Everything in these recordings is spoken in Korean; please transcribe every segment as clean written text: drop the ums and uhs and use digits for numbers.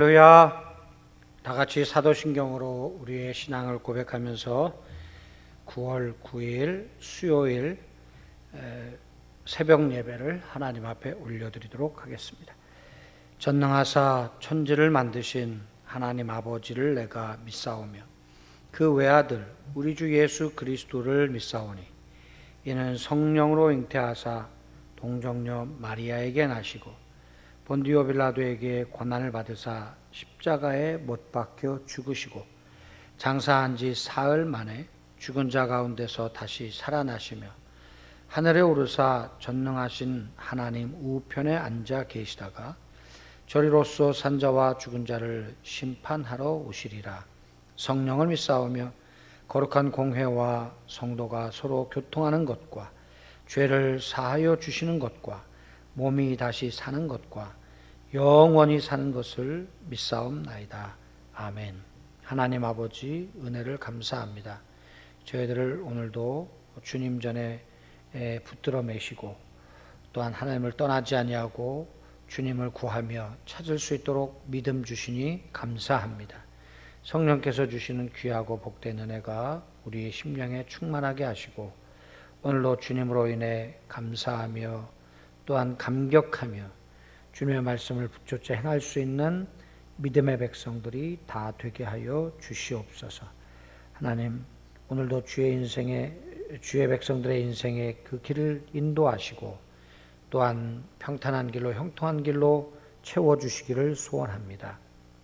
할렐루야. 다 같이 사도신경으로 우리의 신앙을 고백하면서 9월 9일 수요일 새벽 예배를 하나님 앞에 올려드리도록 하겠습니다. 전능하사 천지를 만드신 하나님 아버지를 내가 믿사오며 그 외아들 우리 주 예수 그리스도를 믿사오니 이는 성령으로 잉태하사 동정녀 마리아에게 나시고 본디오 빌라도에게 고난을 받으사 십자가에 못 박혀 죽으시고 장사한 지 사흘 만에 죽은 자 가운데서 다시 살아나시며 하늘에 오르사 전능하신 하나님 우편에 앉아 계시다가 저리로서 산자와 죽은 자를 심판하러 오시리라. 성령을 믿사오며 거룩한 공회와 성도가 서로 교통하는 것과 죄를 사하여 주시는 것과 몸이 다시 사는 것과 영원히 사는 것을 믿사옵나이다. 아멘. 하나님 아버지 은혜를 감사합니다. 저희들을 오늘도 주님 전에 붙들어 매시고 또한 하나님을 떠나지 아니하고 주님을 구하며 찾을 수 있도록 믿음 주시니 감사합니다. 성령께서 주시는 귀하고 복된 은혜가 우리의 심령에 충만하게 하시고 오늘도 주님으로 인해 감사하며 또한 감격하며 주님의 말씀을 붙잡아 행할 수 있는 믿음의 백성들이 다 되게 하여 주시옵소서. 하나님, 오늘도 주의 백성들의 인생의 그 길을 인도하시고 또한 평탄한 길로 형통한 길로 채워주시기를 소원합니다.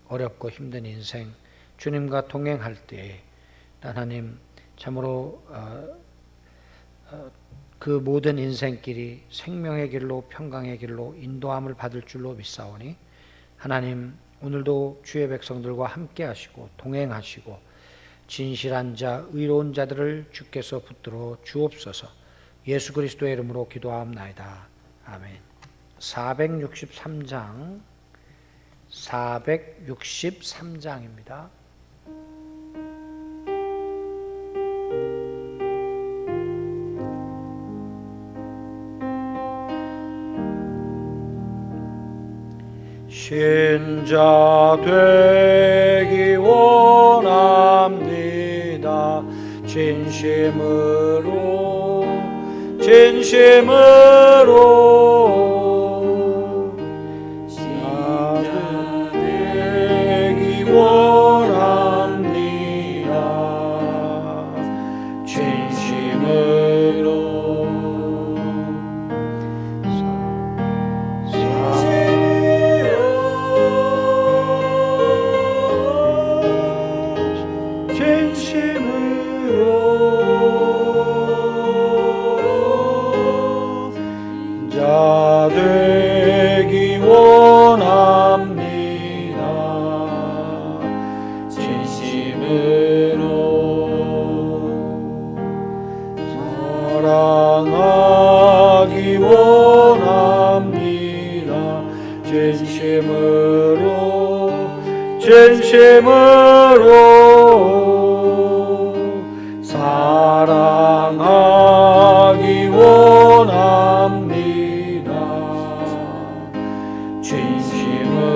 어렵고 힘든 인생 주님과 동행할 때에 하나님 참으로 그 모든 인생길이 생명의 길로 평강의 길로 인도함을 받을 줄로 믿사오니 하나님 오늘도 주의 백성들과 함께 하시고 동행하시고 진실한 자 의로운 자들을 주께서 붙들어 주옵소서. 예수 그리스도의 이름으로 기도하옵나이다. 아멘. 463장입니다. 신자 되기 원합니다. 진심으로 신자 되기 원합니다. 진심으로 되기 원합니다. 진심으로 사랑하기 원합니다. 진심으로 사랑하기 원합니다. 진심으로 사랑하기 원합니다. 진심으로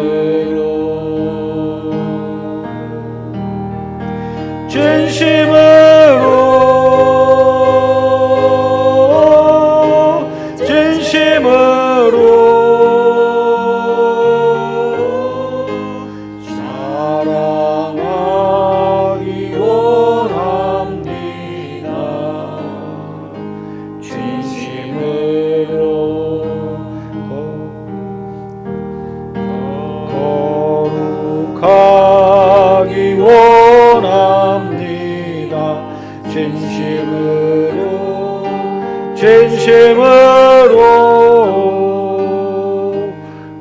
거룩하기 원합니다. 진심으로 거룩하기 원합니다. 진심으로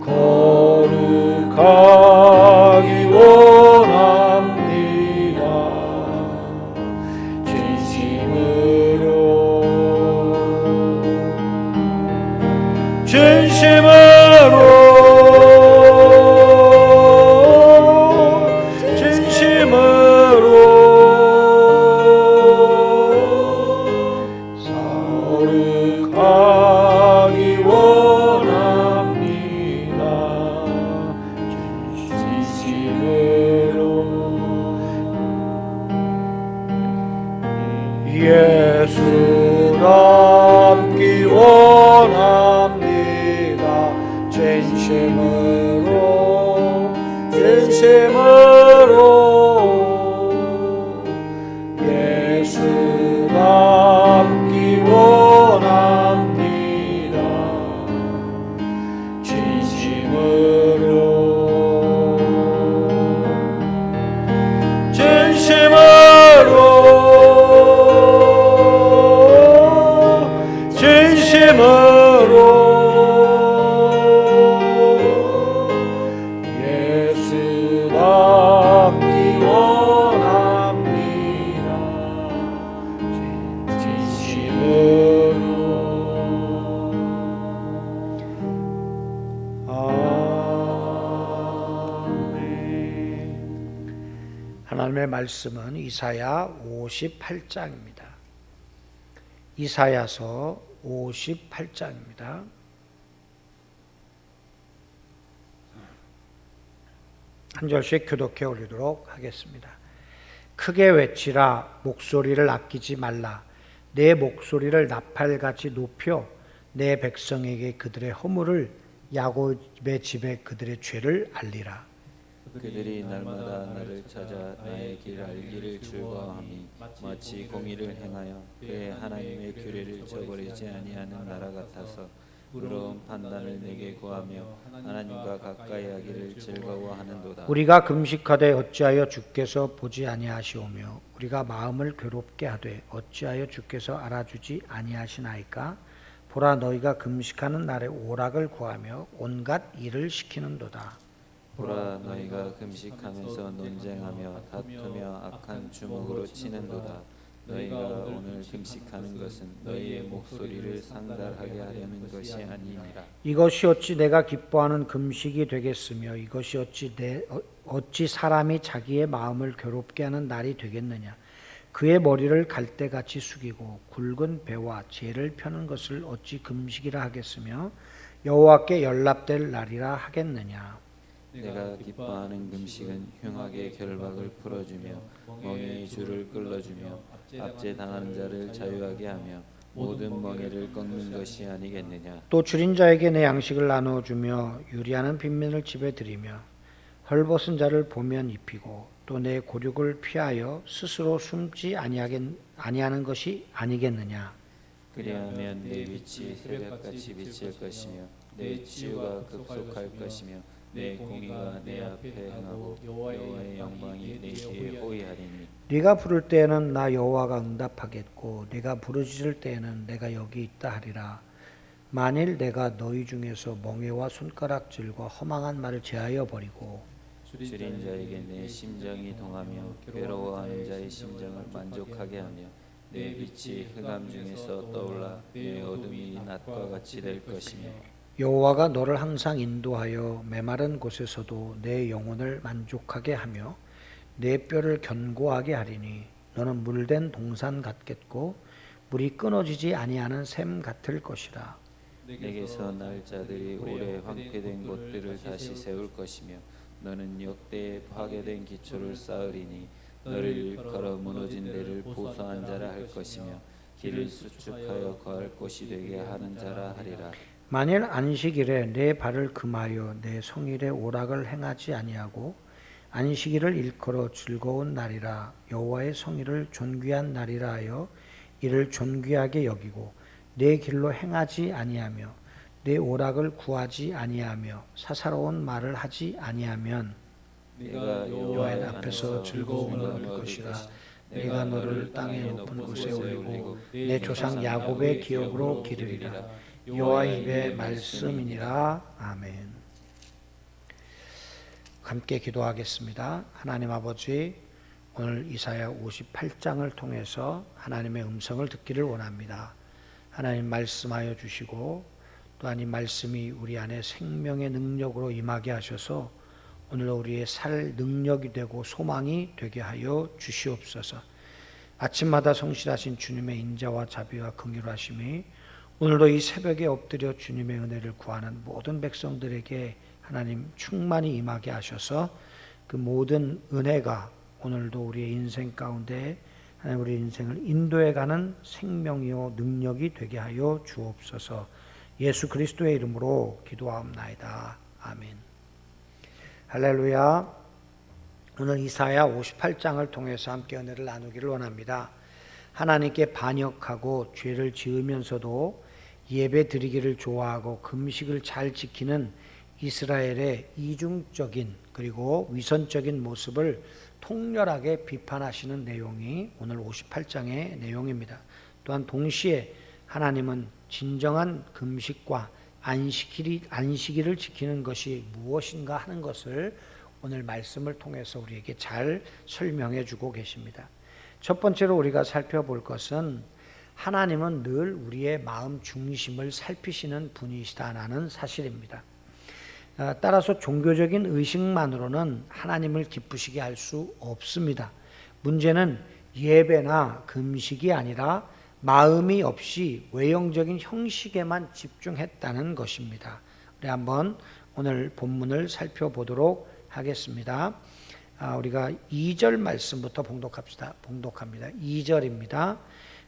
거룩하기 원합니다. 예수 닮기 원합니다. 진심으로 예수 닮기 원합니다. 예수 닮기 원합니다. 진심으로 아멘. 하나님의 말씀은 이사야 58장입니다. 이사야서 58장입니다. 한 절씩 교독해 올리도록 하겠습니다. 크게 외치라. 목소리를 아끼지 말라. 내 목소리를 나팔같이 높여 내 백성에게 그들의 허물을, 야곱의 집에 그들의 죄를 알리라. 그들이 날마다 나를 찾아 나의 길 알기를 즐거워함이 마치 공의를 행하여 그의 하나님의 규례를 저버리지 아니하는 나라 같아서 의로운 판단을 내게 구하며 하나님과 가까이 하기를 즐거워하는도다. 우리가 금식하되 어찌하여 주께서 보지 아니하시오며 우리가 마음을 괴롭게 하되 어찌하여 주께서 알아주지 아니하시나이까? 보라, 너희가 금식하는 날에 오락을 구하며 온갖 일을 시키는도다. 보라, 너희가 금식하면서 논쟁하며 다투며 악한 주먹으로 치는도다. 너희가 오늘 금식하는 것은 너희의 목소리를 상달하게 하려는 것이 아니니라. 이것이 어찌 내가 기뻐하는 금식이 되겠으며 이것이 어찌 사람이 자기의 마음을 괴롭게 하는 날이 되겠느냐. 그의 머리를 갈대같이 숙이고 굵은 배와 재를 펴는 것을 어찌 금식이라 하겠으며 여호와께 연락될 날이라 하겠느냐. 내가 기뻐하는 금식은 흉악의 결박을 풀어주며 멍에의 줄을 끌어주며 압제 당하는 자를 자유하게 하며 모든 멍에를 꺾는 것이 아니겠느냐. 또 줄인 자에게 내 양식을 나누어주며 유리하는 빈민을 집에 들이며 헐벗은 자를 보면 입히고 또 내 고륙을 피하여 스스로 숨지 아니하는 것이 아니겠느냐. 그리하면 내 빛이 새벽같이 비칠 것이며 내 치유가 급속할 것이며 내 공의가 내 앞에 행하고 여호와의 영광이 내 뒤에 호위하리니. 네가 부를 때에는 나 여호와가 응답하겠고 네가 부르짖을 때에는 내가 여기 있다 하리라. 만일 내가 너희 중에서 멍에와 손가락질과 허망한 말을 제하여 버리고 줄인 자에게 내 심정이 동하며 괴로워하는 자의 심정을 만족하게 하며 내 빛이 흑암 중에서 떠올라 내 어둠이 낮과 같이 될 것이며 여호와가 너를 항상 인도하여 메마른 곳에서도 내 영혼을 만족하게 하며 내 뼈를 견고하게 하리니 너는 물된 동산 같겠고 물이 끊어지지 아니하는 샘 같을 것이라. 내게서 날 자들이 오래 황폐된 곳들을 다시 세울 것이며 너는 역대에 파괴된 기초를 쌓으리니 너를 일컬어 무너진 데를 보수한 자라 할 것이며 길을 수축하여 거할 곳이 되게 하는 자라 하리라. 만일 안식일에 내 발을 금하여 내 성일에 오락을 행하지 아니하고 안식일을 일컬어 즐거운 날이라 여호와의 성일을 존귀한 날이라 하여 이를 존귀하게 여기고 내 길로 행하지 아니하며 내 오락을 구하지 아니하며 사사로운 말을 하지 아니하면 내가 여호와 앞에서 즐거움을 얻을 것이라. 내가 너를 땅의 높은 곳에 올리고 내 조상 야곱의 기업으로 기르리라. 여호와 입의 말씀이니라. 아멘. 함께 기도하겠습니다. 하나님 아버지, 오늘 이사야 58장을 통해서 하나님의 음성을 듣기를 원합니다. 하나님 말씀하여 주시고 또 하나님 말씀이 우리 안에 생명의 능력으로 임하게 하셔서 오늘 우리의 살 능력이 되고 소망이 되게 하여 주시옵소서. 아침마다 성실하신 주님의 인자와 자비와 긍휼하심이 오늘도 이 새벽에 엎드려 주님의 은혜를 구하는 모든 백성들에게 하나님 충만히 임하게 하셔서 그 모든 은혜가 오늘도 우리의 인생 가운데 하나님 우리 인생을 인도해가는 생명이요 능력이 되게 하여 주옵소서. 예수 그리스도의 이름으로 기도하옵나이다. 아멘. 할렐루야. 오늘 이사야 58장을 통해서 함께 은혜를 나누기를 원합니다. 하나님께 반역하고 죄를 지으면서도 예배 드리기를 좋아하고 금식을 잘 지키는 이스라엘의 이중적인 그리고 위선적인 모습을 통렬하게 비판하시는 내용이 오늘 58장의 내용입니다. 또한 동시에 하나님은 진정한 금식과 안식일을 지키는 것이 무엇인가 하는 것을 오늘 말씀을 통해서 우리에게 잘 설명해 주고 계십니다. 첫 번째로 우리가 살펴볼 것은 하나님은 늘 우리의 마음 중심을 살피시는 분이시다라는 사실입니다. 따라서 종교적인 의식만으로는 하나님을 기쁘시게 할 수 없습니다. 문제는 예배나 금식이 아니라 마음이 없이 외형적인 형식에만 집중했다는 것입니다. 우리 한번 오늘 본문을 살펴보도록 하겠습니다. 우리가 2절 말씀부터 봉독합니다. 2절입니다.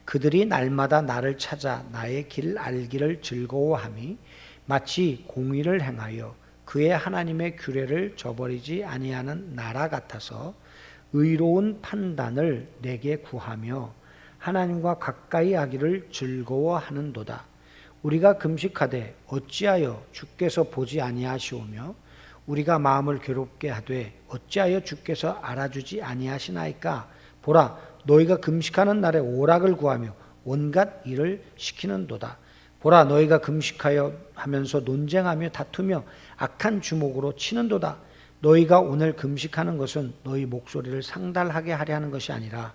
그들이 날마다 나를 찾아 나의 길 알기를 즐거워함이 마치 공의를 행하여 그의 하나님의 규례를 저버리지 아니하는 나라 같아서 의로운 판단을 내게 구하며 하나님과 가까이 하기를 즐거워하는도다. 우리가 금식하되 어찌하여 주께서 보지 아니하시오며 우리가 마음을 괴롭게 하되 어찌하여 주께서 알아주지 아니하시나이까. 보라, 너희가 금식하는 날에 오락을 구하며 온갖 일을 시키는도다. 보라, 너희가 금식하여 하면서 논쟁하며 다투며 악한 주먹으로 치는도다. 너희가 오늘 금식하는 것은 너희 목소리를 상달하게 하려 하는 것이 아니니라.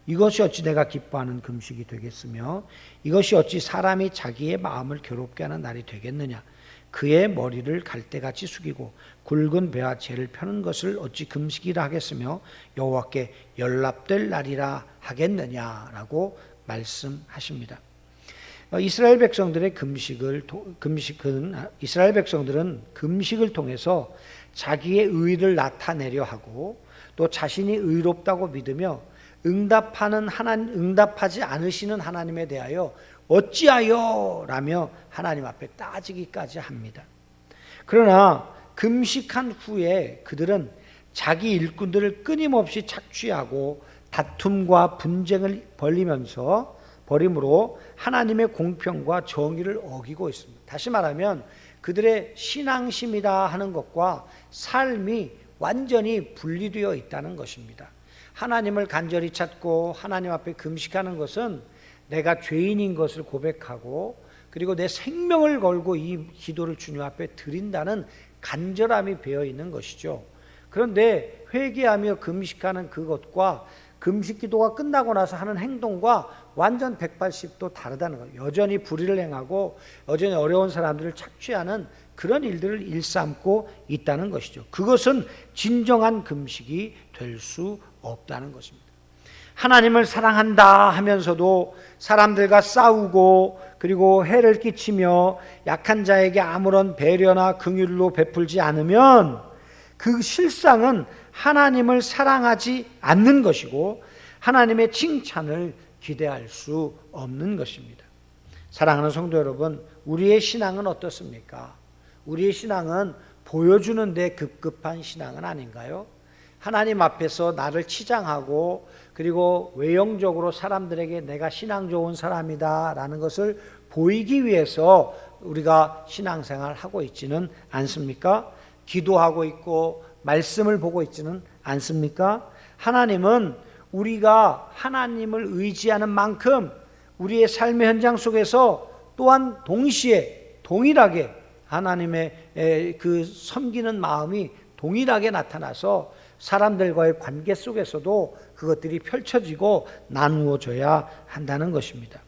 이것이 어찌 내가 기뻐하는 금식이 되겠으며 이것이 어찌 사람이 자기의 마음을 괴롭게 하는 날이 되겠느냐. 그의 머리를 갈대같이 숙이고 굵은 배와 재를 펴는 것을 어찌 금식이라 하겠으며 여호와께 연락될 날이라 하겠느냐라고 말씀하십니다. 이스라엘 백성들은 금식을 통해서 자기의 의를 나타내려 하고 또 자신이 의롭다고 믿으며 응답하지 않으시는 하나님에 대하여 어찌하여 라며 하나님 앞에 따지기까지 합니다. 그러나 금식한 후에 그들은 자기 일꾼들을 끊임없이 착취하고 다툼과 분쟁을 벌임으로 하나님의 공평과 정의를 어기고 있습니다. 다시 말하면 그들의 신앙심이라 하는 것과 삶이 완전히 분리되어 있다는 것입니다. 하나님을 간절히 찾고 하나님 앞에 금식하는 것은 내가 죄인인 것을 고백하고 그리고 내 생명을 걸고 이 기도를 주님 앞에 드린다는 간절함이 배어 있는 것이죠. 그런데 회개하며 금식하는 그것과 금식 기도가 끝나고 나서 하는 행동과 완전 180도 다르다는 거예요. 여전히 불의를 행하고 여전히 어려운 사람들을 착취하는 그런 일들을 일삼고 있다는 것이죠. 그것은 진정한 금식이 될 수 없다는 것입니다. 하나님을 사랑한다 하면서도 사람들과 싸우고 그리고 해를 끼치며 약한 자에게 아무런 배려나 긍휼로 베풀지 않으면 그 실상은 하나님을 사랑하지 않는 것이고 하나님의 칭찬을 기대할 수 없는 것입니다. 사랑하는 성도 여러분, 우리의 신앙은 어떻습니까? 우리의 신앙은 보여주는 데 급급한 신앙은 아닌가요? 하나님 앞에서 나를 치장하고 그리고 외형적으로 사람들에게 내가 신앙 좋은 사람이다 라는 것을 보이기 위해서 우리가 신앙생활을 하고 있지는 않습니까? 기도하고 있고 말씀을 보고 있지는 않습니까? 하나님은 우리가 하나님을 의지하는 만큼 우리의 삶의 현장 속에서 또한 동일하게 하나님의 그 섬기는 마음이 동일하게 나타나서 사람들과의 관계 속에서도 그것들이 펼쳐지고 나누어져야 한다는 것입니다.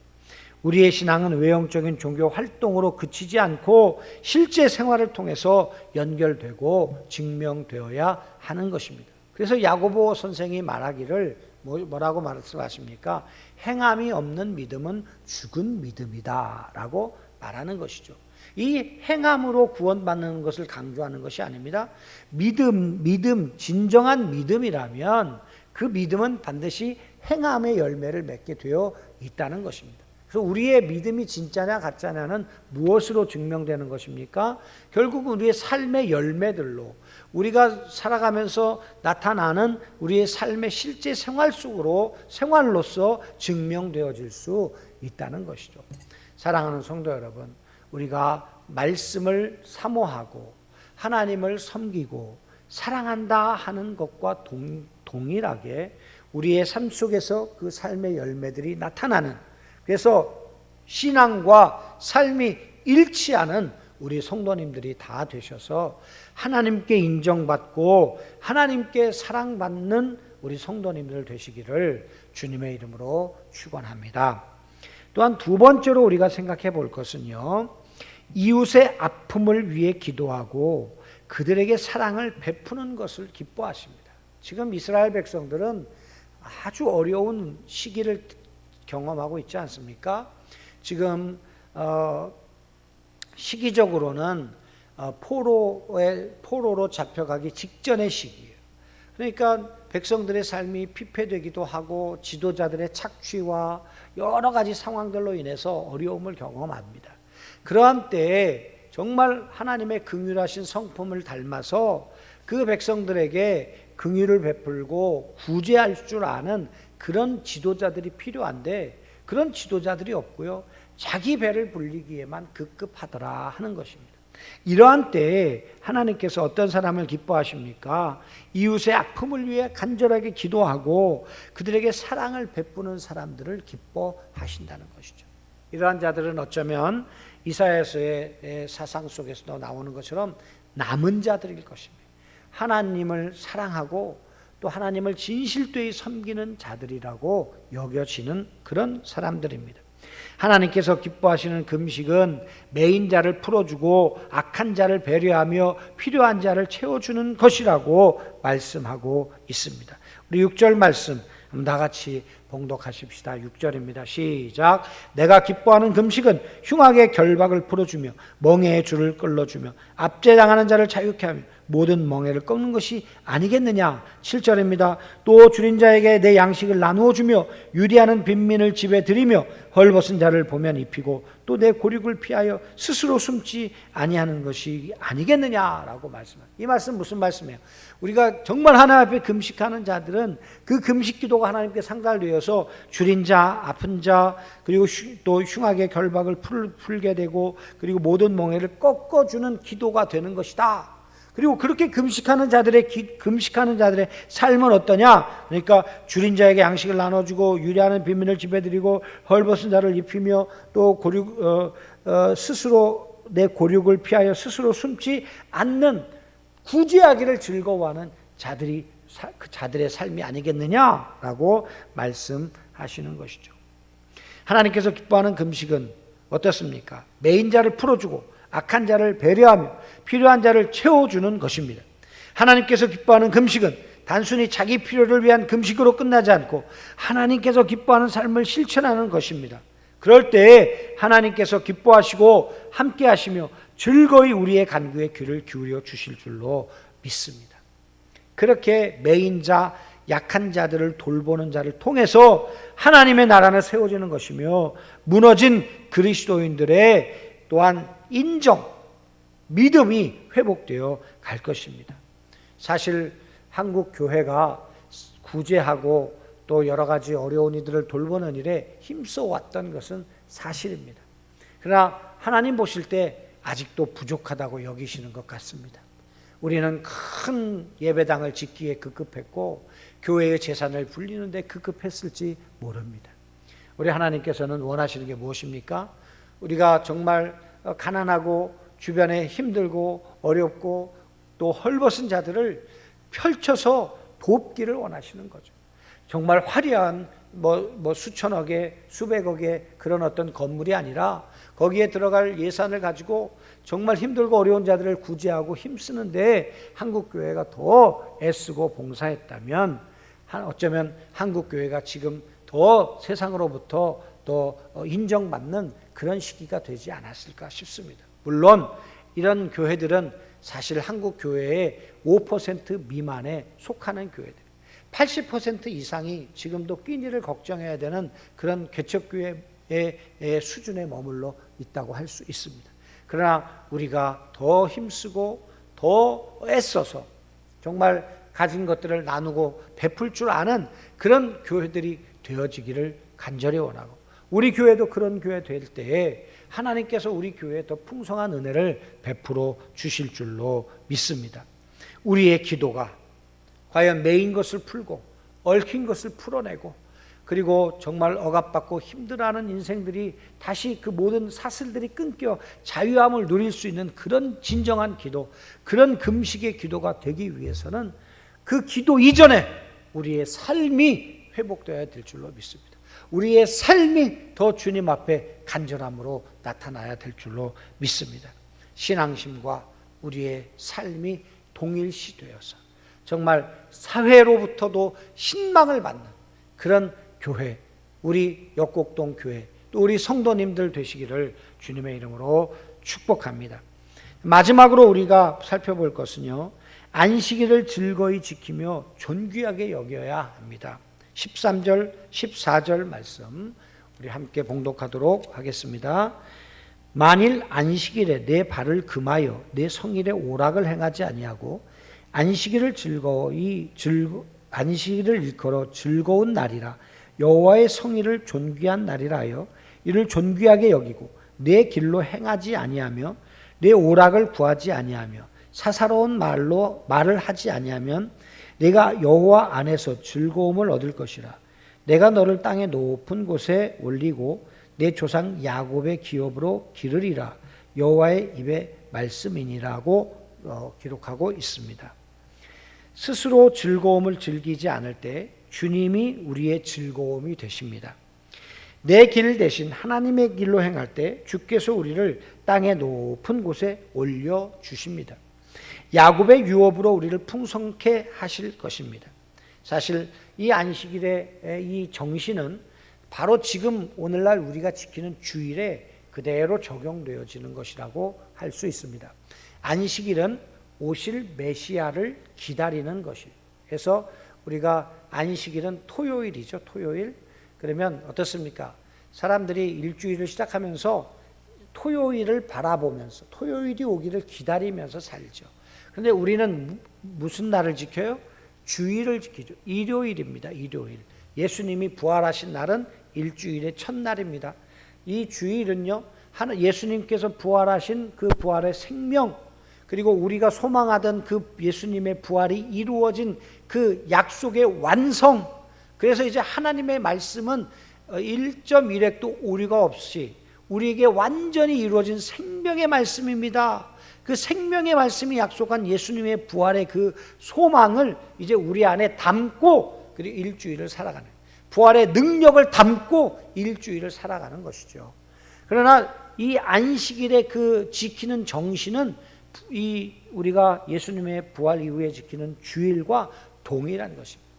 우리의 신앙은 외형적인 종교 활동으로 그치지 않고 실제 생활을 통해서 연결되고 증명되어야 하는 것입니다. 그래서 야고보 선생이 말하기를 뭐라고 말씀하십니까? 행함이 없는 믿음은 죽은 믿음이다 라고 말하는 것이죠. 이 행함으로 구원받는 것을 강조하는 것이 아닙니다. 믿음, 진정한 믿음이라면 그 믿음은 반드시 행함의 열매를 맺게 되어 있다는 것입니다. 그래서 우리의 믿음이 진짜냐 가짜냐는 무엇으로 증명되는 것입니까? 결국은 우리의 삶의 열매들로, 우리가 살아가면서 나타나는 우리의 삶의 실제 생활로서 증명되어질 수 있다는 것이죠. 사랑하는 성도 여러분, 우리가 말씀을 사모하고 하나님을 섬기고 사랑한다 하는 것과 동일하게 우리의 삶 속에서 그 삶의 열매들이 나타나는, 그래서 신앙과 삶이 일치하는 우리 성도님들이 다 되셔서 하나님께 인정받고 하나님께 사랑받는 우리 성도님들 되시기를 주님의 이름으로 축원합니다. 또한 두 번째로 우리가 생각해 볼 것은요, 이웃의 아픔을 위해 기도하고 그들에게 사랑을 베푸는 것을 기뻐하십니다. 지금 이스라엘 백성들은 아주 어려운 시기를 경험하고 있지 않습니까? 지금 시기적으로는 포로로 잡혀가기 직전의 시기예요. 그러니까 백성들의 삶이 피폐되기도 하고 지도자들의 착취와 여러 가지 상황들로 인해서 어려움을 경험합니다. 그러한 때에 정말 하나님의 긍휼하신 성품을 닮아서 그 백성들에게 긍휼을 베풀고 구제할 줄 아는 그런 지도자들이 필요한데, 그런 지도자들이 없고요, 자기 배를 불리기에만 급급하더라 하는 것입니다. 이러한 때에 하나님께서 어떤 사람을 기뻐하십니까? 이웃의 아픔을 위해 간절하게 기도하고 그들에게 사랑을 베푸는 사람들을 기뻐하신다는 것이죠. 이러한 자들은 어쩌면 이사야서의 사상 속에서도 나오는 것처럼 남은 자들일 것입니다. 하나님을 사랑하고 또 하나님을 진실되이 섬기는 자들이라고 여겨지는 그런 사람들입니다. 하나님께서 기뻐하시는 금식은 매인 자를 풀어주고 악한 자를 배려하며 필요한 자를 채워주는 것이라고 말씀하고 있습니다. 우리 6절 말씀 다 같이 봉독하십시다. 6절입니다. 시작. 내가 기뻐하는 금식은 흉악의 결박을 풀어주며 멍에의 줄을 끌어주며 압제당하는 자를 자유케 하며 모든 멍에를 꺾는 것이 아니겠느냐. 7절입니다. 또 줄인 자에게 내 양식을 나누어 주며 유리하는 빈민을 집에 들이며 헐벗은 자를 보면 입히고 또 내 고륙을 피하여 스스로 숨지 아니하는 것이 아니겠느냐라고 말씀합니다. 이 말씀 무슨 말씀이에요? 우리가 정말 하나님 앞에 금식하는 자들은 그 금식 기도가 하나님께 상달되어서 줄인 자, 아픈 자, 그리고 또 흉악의 결박을 풀게 되고 그리고 모든 멍에를 꺾어주는 기도가 되는 것이다. 그리고 그렇게 금식하는 자들의 삶은 어떠냐? 그러니까 줄인 자에게 양식을 나눠주고 유리하는 빈민을 집에 들이고 헐벗은 자를 입히며 또 스스로 내 고륙을 피하여 스스로 숨지 않는 구제하기를 즐거워하는 자들의 삶이 아니겠느냐라고 말씀하시는 것이죠. 하나님께서 기뻐하는 금식은 어떻습니까? 매인 자를 풀어주고 악한 자를 배려하며 필요한 자를 채워주는 것입니다. 하나님께서 기뻐하는 금식은 단순히 자기 필요를 위한 금식으로 끝나지 않고 하나님께서 기뻐하는 삶을 실천하는 것입니다. 그럴 때에 하나님께서 기뻐하시고 함께 하시며 즐거이 우리의 간구에 귀를 기울여 주실 줄로 믿습니다. 그렇게 매인 자, 약한 자들을 돌보는 자를 통해서 하나님의 나라는 세워지는 것이며 무너진 그리스도인들의 또한 인정, 믿음이 회복되어 갈 것입니다. 사실 한국 교회가 구제하고 또 여러 가지 어려운 이들을 돌보는 일에 힘써 왔던 것은 사실입니다. 그러나 하나님 보실 때 아직도 부족하다고 여기시는 것 같습니다. 우리는 큰 예배당을 짓기에 급급했고 교회의 재산을 불리는데 급급했을지 모릅니다. 우리 하나님께서는 원하시는 게 무엇입니까? 우리가 정말 가난하고 주변에 힘들고 어렵고 또 헐벗은 자들을 펼쳐서 돕기를 원하시는 거죠. 정말 화려한 수천억의 수백억의 그런 어떤 건물이 아니라 거기에 들어갈 예산을 가지고 정말 힘들고 어려운 자들을 구제하고 힘쓰는데 한국교회가 더 애쓰고 봉사했다면 어쩌면 한국교회가 지금 더 세상으로부터 더 인정받는 그런 시기가 되지 않았을까 싶습니다. 물론 이런 교회들은 사실 한국 교회의 5% 미만에 속하는 교회들, 80% 이상이 지금도 끼니를 걱정해야 되는 그런 개척교회의 수준에 머물러 있다고 할 수 있습니다. 그러나 우리가 더 힘쓰고 더 애써서 정말 가진 것들을 나누고 베풀 줄 아는 그런 교회들이 되어지기를 간절히 원하고, 우리 교회도 그런 교회 될 때에 하나님께서 우리 교회에 더 풍성한 은혜를 베풀어 주실 줄로 믿습니다. 우리의 기도가 과연 매인 것을 풀고 얽힌 것을 풀어내고, 그리고 정말 억압받고 힘들어하는 인생들이 다시 그 모든 사슬들이 끊겨 자유함을 누릴 수 있는 그런 진정한 기도, 그런 금식의 기도가 되기 위해서는 그 기도 이전에 우리의 삶이 회복되어야 될 줄로 믿습니다. 우리의 삶이 더 주님 앞에 간절함으로 나타나야 될 줄로 믿습니다. 신앙심과 우리의 삶이 동일시되어서 정말 사회로부터도 신망을 받는 그런 교회, 우리 역곡동 교회, 또 우리 성도님들 되시기를 주님의 이름으로 축복합니다. 마지막으로 우리가 살펴볼 것은요, 안식일을 즐거이 지키며 존귀하게 여겨야 합니다. 13절, 14절 말씀 우리 함께 봉독하도록 하겠습니다. 만일 안식일에 내 발을 금하여 내 성일에 오락을 행하지 아니하고 안식일을 일컬어 즐거운 날이라 여호와의 성일을 존귀한 날이라 하여 이를 존귀하게 여기고 내 길로 행하지 아니하며 내 오락을 구하지 아니하며 사사로운 말을 하지 아니하면 내가 여호와 안에서 즐거움을 얻을 것이라. 내가 너를 땅의 높은 곳에 올리고 내 조상 야곱의 기업으로 기르리라. 여호와의 입의 말씀이니라고 기록하고 있습니다. 스스로 즐거움을 즐기지 않을 때 주님이 우리의 즐거움이 되십니다. 내 길 대신 하나님의 길로 행할 때 주께서 우리를 땅의 높은 곳에 올려주십니다. 야곱의 유업으로 우리를 풍성케 하실 것입니다. 사실 이 안식일의 이 정신은 바로 지금 오늘날 우리가 지키는 주일에 그대로 적용되어지는 것이라고 할 수 있습니다. 안식일은 오실 메시아를 기다리는 것이에요. 그래서 우리가 안식일은 토요일이죠. 토요일. 그러면 어떻습니까? 사람들이 일주일을 시작하면서 토요일을 바라보면서 토요일이 오기를 기다리면서 살죠. 그런데 우리는 무슨 날을 지켜요? 주일을 지키죠. 일요일입니다. 일요일. 예수님이 부활하신 날은 일주일의 첫날입니다. 이 주일은요, 예수님께서 부활하신 그 부활의 생명, 그리고 우리가 소망하던 그 예수님의 부활이 이루어진 그 약속의 완성. 그래서 이제 하나님의 말씀은 1.1획도 오류가 없이 우리에게 완전히 이루어진 생명의 말씀입니다. 그 생명의 말씀이 약속한 예수님의 부활의 그 소망을 이제 우리 안에 담고, 그리고 일주일을 살아가는, 부활의 능력을 담고 일주일을 살아가는 것이죠. 그러나 이 안식일의 그 지키는 정신은 우리가 예수님의 부활 이후에 지키는 주일과 동일한 것입니다.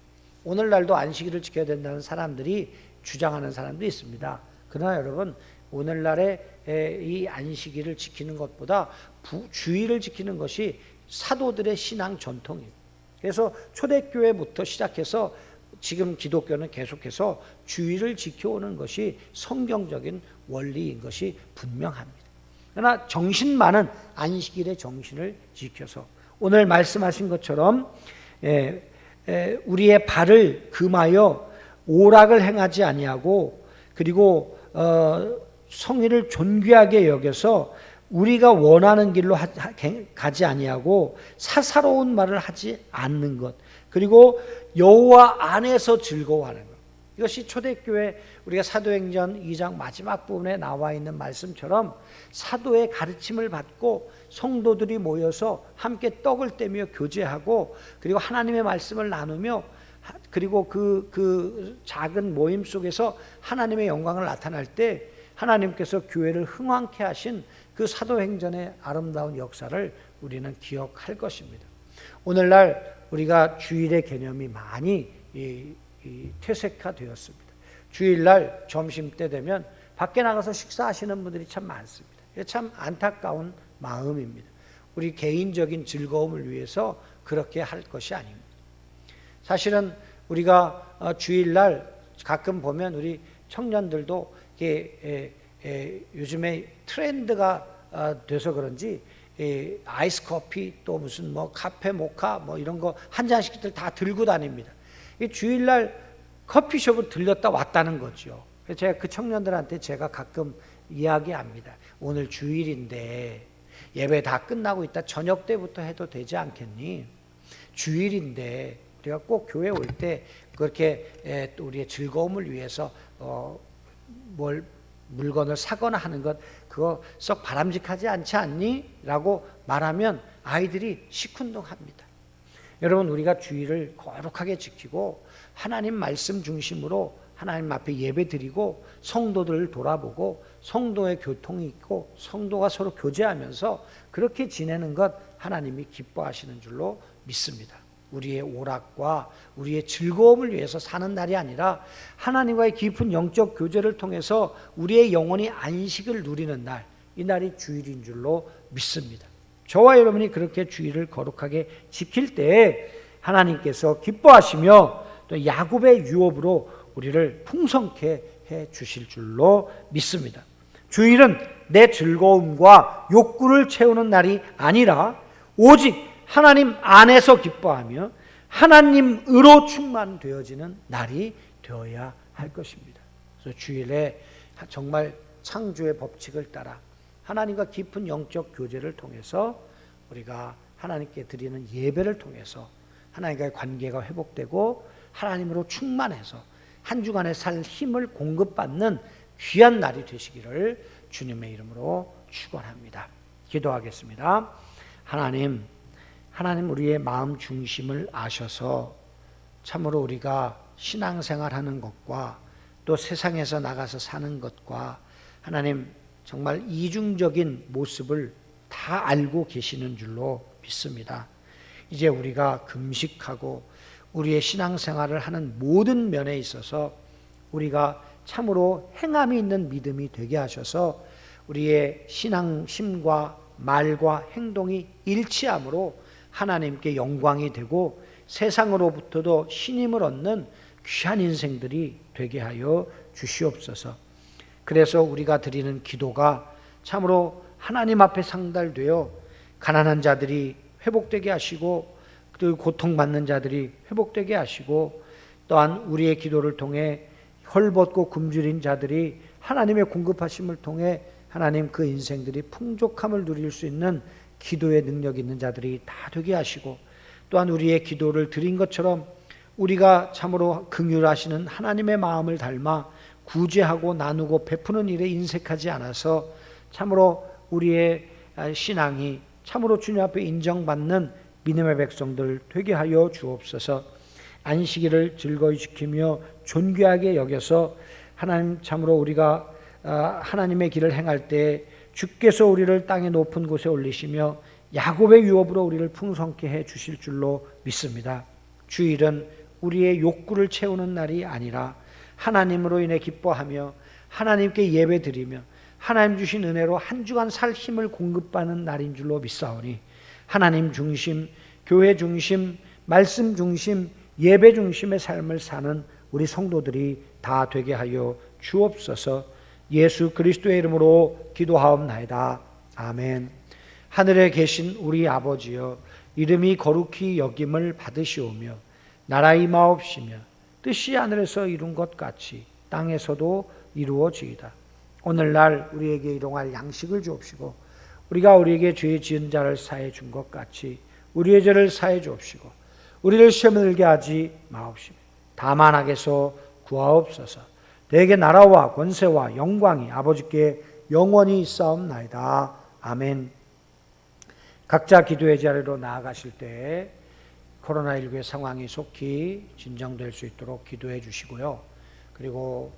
오늘날도 안식일을 지켜야 된다는 사람들이 주장하는 사람도 있습니다. 그러나 여러분, 오늘날의 이 안식일을 지키는 것보다 주일을 지키는 것이 사도들의 신앙 전통이에요. 그래서 초대교회부터 시작해서 지금 기독교는 계속해서 주일을 지켜오는 것이 성경적인 원리인 것이 분명합니다. 그러나 정신만은 안식일의 정신을 지켜서 오늘 말씀하신 것처럼 우리의 발을 금하여 오락을 행하지 아니하고, 그리고 성일을 존귀하게 여겨서 우리가 원하는 길로 가지 아니하고 사사로운 말을 하지 않는 것, 그리고 여호와 안에서 즐거워하는 것. 이것이 초대교회 우리가 사도행전 2장 마지막 부분에 나와 있는 말씀처럼 사도의 가르침을 받고 성도들이 모여서 함께 떡을 떼며 교제하고, 그리고 하나님의 말씀을 나누며, 그리고 그 작은 모임 속에서 하나님의 영광을 나타날 때 하나님께서 교회를 흥왕케 하신 그 사도행전의 아름다운 역사를 우리는 기억할 것입니다. 오늘날 우리가 주일의 개념이 많이 퇴색화되었습니다. 주일날 점심때 되면 밖에 나가서 식사하시는 분들이 참 많습니다. 참 안타까운 마음입니다. 우리 개인적인 즐거움을 위해서 그렇게 할 것이 아닙니다. 사실은 우리가 주일날 가끔 보면 우리 청년들도 요즘에 트렌드가 돼서 그런지 아이스 커피 또 무슨 뭐 카페 모카 뭐 이런 거 한 잔씩들 다 들고 다닙니다. 주일날 커피숍을 들렸다 왔다는 거죠. 제가 그 청년들한테 제가 가끔 이야기합니다. 오늘 주일인데 예배 다 끝나고 있다 저녁 때부터 해도 되지 않겠니? 주일인데 우리가 꼭 교회 올 때 그렇게 우리의 즐거움을 위해서 물건을 사거나 하는 것 그거 썩 바람직하지 않지 않니? 라고 말하면 아이들이 시큰둥합니다. 여러분 우리가 주일을 거룩하게 지키고 하나님 말씀 중심으로 하나님 앞에 예배 드리고 성도들을 돌아보고 성도의 교통이 있고 성도가 서로 교제하면서 그렇게 지내는 것 하나님이 기뻐하시는 줄로 믿습니다. 우리의 오락과 우리의 즐거움을 위해서 사는 날이 아니라 하나님과의 깊은 영적 교제를 통해서 우리의 영혼이 안식을 누리는 날, 이 날이 주일인 줄로 믿습니다. 저와 여러분이 그렇게 주일을 거룩하게 지킬 때 하나님께서 기뻐하시며 또 야곱의 유업으로 우리를 풍성케 해 주실 줄로 믿습니다. 주일은 내 즐거움과 욕구를 채우는 날이 아니라 오직 하나님 안에서 기뻐하며 하나님으로 충만되어지는 날이 되어야 할 것입니다. 그래서 주일에 정말 창조의 법칙을 따라 하나님과 깊은 영적 교제를 통해서 우리가 하나님께 드리는 예배를 통해서 하나님과의 관계가 회복되고 하나님으로 충만해서 한 주간에 살 힘을 공급받는 귀한 날이 되시기를 주님의 이름으로 축원합니다. 기도하겠습니다. 하나님 우리의 마음 중심을 아셔서 참으로 우리가 신앙생활하는 것과 또 세상에서 나가서 사는 것과 하나님 정말 이중적인 모습을 다 알고 계시는 줄로 믿습니다. 이제 우리가 금식하고 우리의 신앙생활을 하는 모든 면에 있어서 우리가 참으로 행함이 있는 믿음이 되게 하셔서 우리의 신앙심과 말과 행동이 일치함으로 하나님께 영광이 되고 세상으로부터도 신임을 얻는 귀한 인생들이 되게 하여 주시옵소서. 그래서 우리가 드리는 기도가 참으로 하나님 앞에 상달되어 가난한 자들이 회복되게 하시고 또 고통받는 자들이 회복되게 하시고 또한 우리의 기도를 통해 헐벗고 굶주린 자들이 하나님의 공급하심을 통해 하나님 그 인생들이 풍족함을 누릴 수 있는 기도의 능력 있는 자들이 다 되게 하시고 또한 우리의 기도를 드린 것처럼 우리가 참으로 긍휼하시는 하나님의 마음을 닮아 구제하고 나누고 베푸는 일에 인색하지 않아서 참으로 우리의 신앙이 참으로 주님 앞에 인정받는 믿음의 백성들 되게 하여 주옵소서. 안식일을 즐거이 지키며 존귀하게 여겨서 하나님 참으로 우리가 하나님의 길을 행할 때 주께서 우리를 땅의 높은 곳에 올리시며 야곱의 유업으로 우리를 풍성케 해 주실 줄로 믿습니다. 주일은 우리의 욕구를 채우는 날이 아니라 하나님으로 인해 기뻐하며 하나님께 예배드리며 하나님 주신 은혜로 한 주간 살 힘을 공급받는 날인 줄로 믿사오니 하나님 중심, 교회 중심, 말씀 중심, 예배 중심의 삶을 사는 우리 성도들이 다 되게 하여 주옵소서. 예수 그리스도의 이름으로 기도하옵나이다. 아멘. 하늘에 계신 우리 아버지여, 이름이 거룩히 여김을 받으시오며 나라 임하옵시며 뜻이 하늘에서 이룬 것 같이 땅에서도 이루어지이다. 오늘날 우리에게 일용할 양식을 주옵시고 우리가 우리에게 죄 지은 자를 사해 준 것 같이 우리의 죄를 사해 주옵시고 우리를 시험에 들게 하지 마옵시며 다만 악에서 구하옵소서. 내게 나라와 권세와 영광이 아버지께 영원히 있사옵나이다. 아멘. 각자 기도의 자리로 나아가실 때 코로나19의 상황이 속히 진정될 수 있도록 기도해 주시고요. 그리고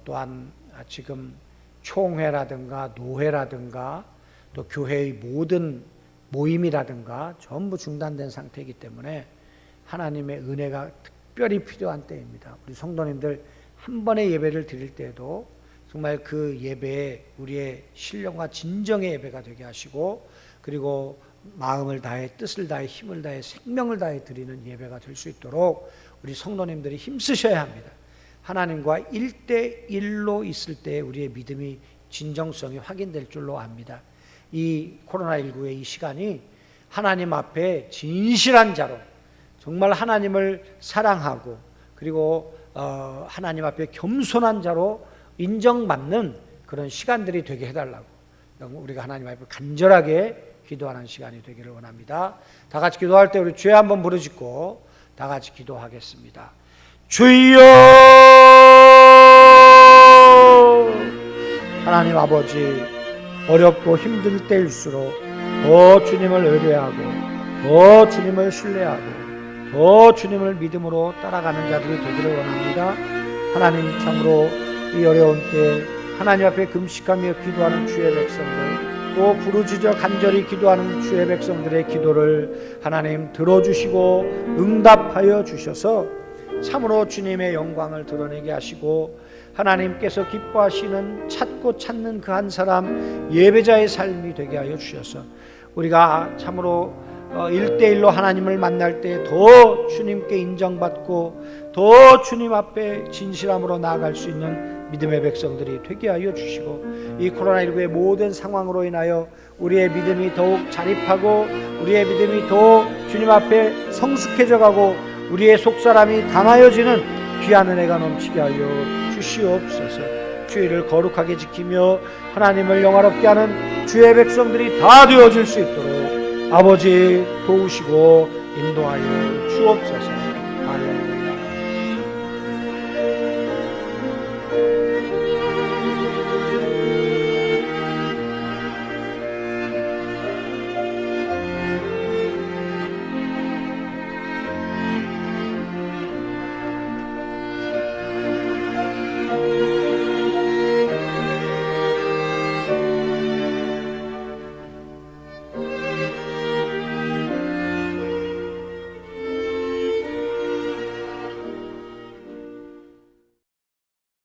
또한 지금 총회라든가 노회라든가 또 교회의 모든 모임이라든가 전부 중단된 상태이기 때문에 하나님의 은혜가 특별히 필요한 때입니다. 우리 성도님들 한 번의 예배를 드릴 때에도 정말 그 예배에 우리의 신령과 진정의 예배가 되게 하시고, 그리고 마음을 다해 뜻을 다해 힘을 다해 생명을 다해 드리는 예배가 될 수 있도록 우리 성도님들이 힘쓰셔야 합니다. 하나님과 1대1로 있을 때 우리의 믿음이 진정성이 확인될 줄로 압니다. 이 코로나19의 이 시간이 하나님 앞에 진실한 자로, 정말 하나님을 사랑하고, 그리고 하나님 앞에 겸손한 자로 인정받는 그런 시간들이 되게 해달라고 우리가 하나님 앞에 간절하게 기도하는 시간이 되기를 원합니다. 다 같이 기도할 때 우리 주여 한번 부르짖고 다 같이 기도하겠습니다. 주여! 하나님 아버지, 어렵고 힘들 때일수록 더 주님을 의뢰하고, 더 주님을 신뢰하고, 더 주님을 믿음으로 따라가는 자들이 되기를 원합니다. 하나님, 참으로 이 어려운 때 하나님 앞에 금식하며 기도하는 주의 백성들, 또 부르짖어 간절히 기도하는 주의 백성들의 기도를 하나님 들어주시고 응답하여 주셔서 참으로 주님의 영광을 드러내게 하시고, 하나님께서 기뻐하시는 찾고 찾는 그 한 사람 예배자의 삶이 되게 하여 주셔서 우리가 참으로 1대1로 하나님을 만날 때 더 주님께 인정받고 더 주님 앞에 진실함으로 나아갈 수 있는 믿음의 백성들이 되게 하여 주시고, 이 코로나19의 모든 상황으로 인하여 우리의 믿음이 더욱 자립하고 우리의 믿음이 더욱 주님 앞에 성숙해져 가고 우리의 속사람이 강하여지는 귀한 은혜가 넘치게 하여 주시옵소서. 주의를 거룩하게 지키며 하나님을 영화롭게 하는 주의 백성들이 다 되어질 수 있도록 아버지 도우시고 인도하여 주옵소서. 할렐루야.